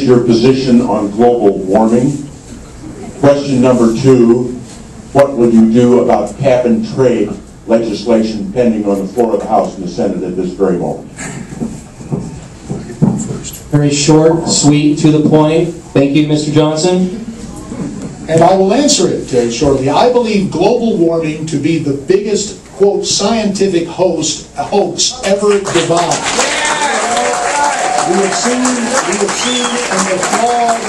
is your position on global warming? Question number 2, what will you do about cap and trade legislation pending on the floor of the House and the Senate at this very moment? Very short, sweet, to the point. Thank you, Mr. Johnson. And I will answer it shortly. I believe global warming to be the biggest, quote, scientific hoax ever devised. We have seen in the flawed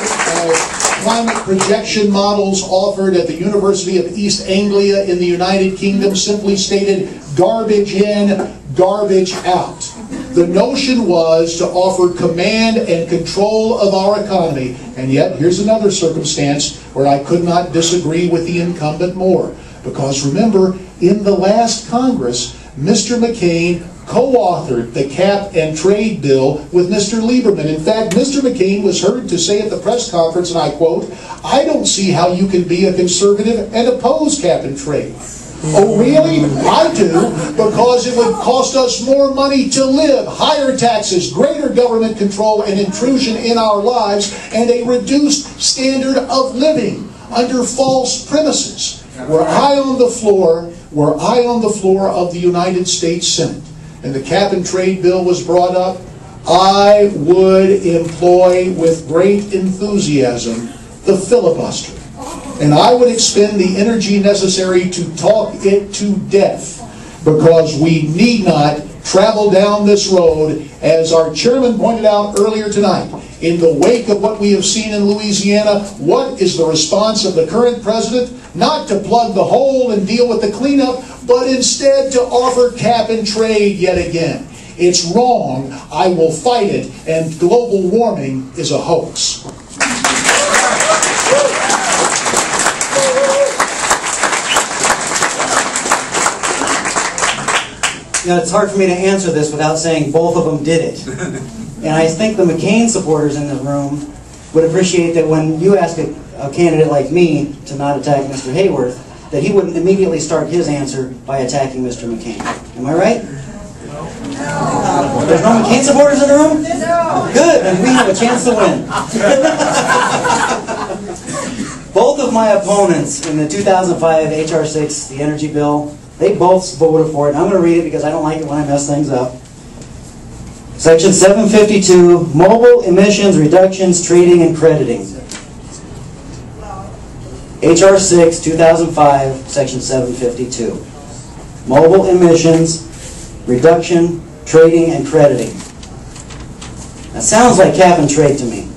climate projection models offered at the University of East Anglia in the United Kingdom simply stated garbage in, garbage out. The notion was to offer command and control of our economy. And yet, here's another circumstance where I could not disagree with the incumbent more. Because remember, in the last Congress, Mr. McCain co-authored the cap and trade bill with Mr. Lieberman. In fact, Mr. McCain was heard to say at the press conference, and I quote, "I don't see how you can be a conservative and oppose cap and trade." Oh, really? I do, because it would cost us more money to live, higher taxes, greater government control and intrusion in our lives, and a reduced standard of living under false premises. Were I on the floor of the United States Senate, and the cap and trade bill was brought up, I would employ with great enthusiasm the filibuster. And I would expend the energy necessary to talk it to death, because we need not travel down this road, as our chairman pointed out earlier tonight. In the wake of what we have seen in Louisiana, what is the response of the current president? Not to plug the hole and deal with the cleanup, but instead to offer cap and trade yet again. It's wrong. I will fight it, and global warming is a hoax. You know, it's hard for me to answer this without saying both of them did it. And I think the McCain supporters in the room would appreciate that when you ask a candidate like me to not attack Mr. Hayworth, that he wouldn't immediately start his answer by attacking Mr. McCain. Am I right? There's no McCain supporters in the room? No. Good, then we have a chance to win. Both of my opponents in the 2005 H.R. 6, the energy bill, they both voted for it. And I'm going to read it because I don't like it when I mess things up. Section 752, mobile emissions reductions, trading, and crediting. H.R. 6, 2005, Section 752. Mobile emissions, reduction, trading, and crediting. That sounds like cap and trade to me.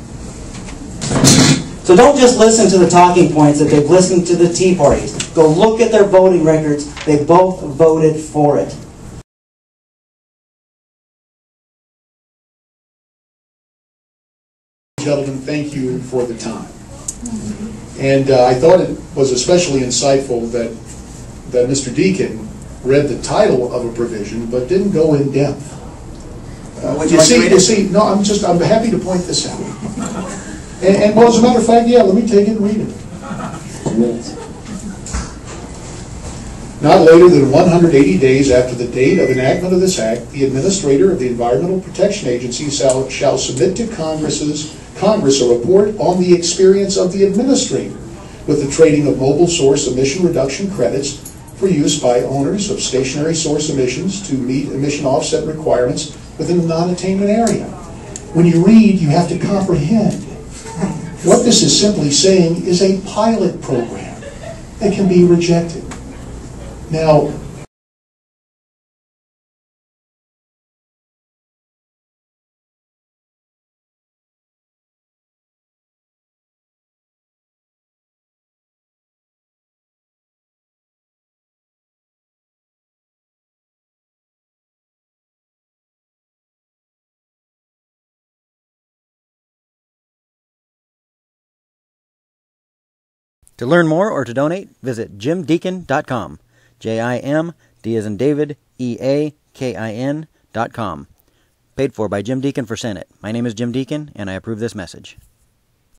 So don't just listen to the talking points that they've listened to the Tea Parties. Go look at their voting records. They both voted for it. Gentlemen, thank you for the time. And I thought it was especially insightful that Mr. Deacon read the title of a provision but didn't go in depth. You see, no, I'm happy to point this out. And well, as a matter of fact, yeah, let me take it and read it. Not later than 180 days after the date of enactment of this Act, the Administrator of the Environmental Protection Agency shall submit to Congress a report on the experience of the Administrator with the trading of mobile source emission reduction credits for use by owners of stationary source emissions to meet emission offset requirements within the non-attainment area. When you read, you have to comprehend. What this is simply saying is a pilot program that can be rejected. Now, to learn more or to donate, visit jimdeakin.com. JIMD as in David, EAKIN.com. Paid for by Jim Deacon for Senate. My name is Jim Deacon, and I approve this message.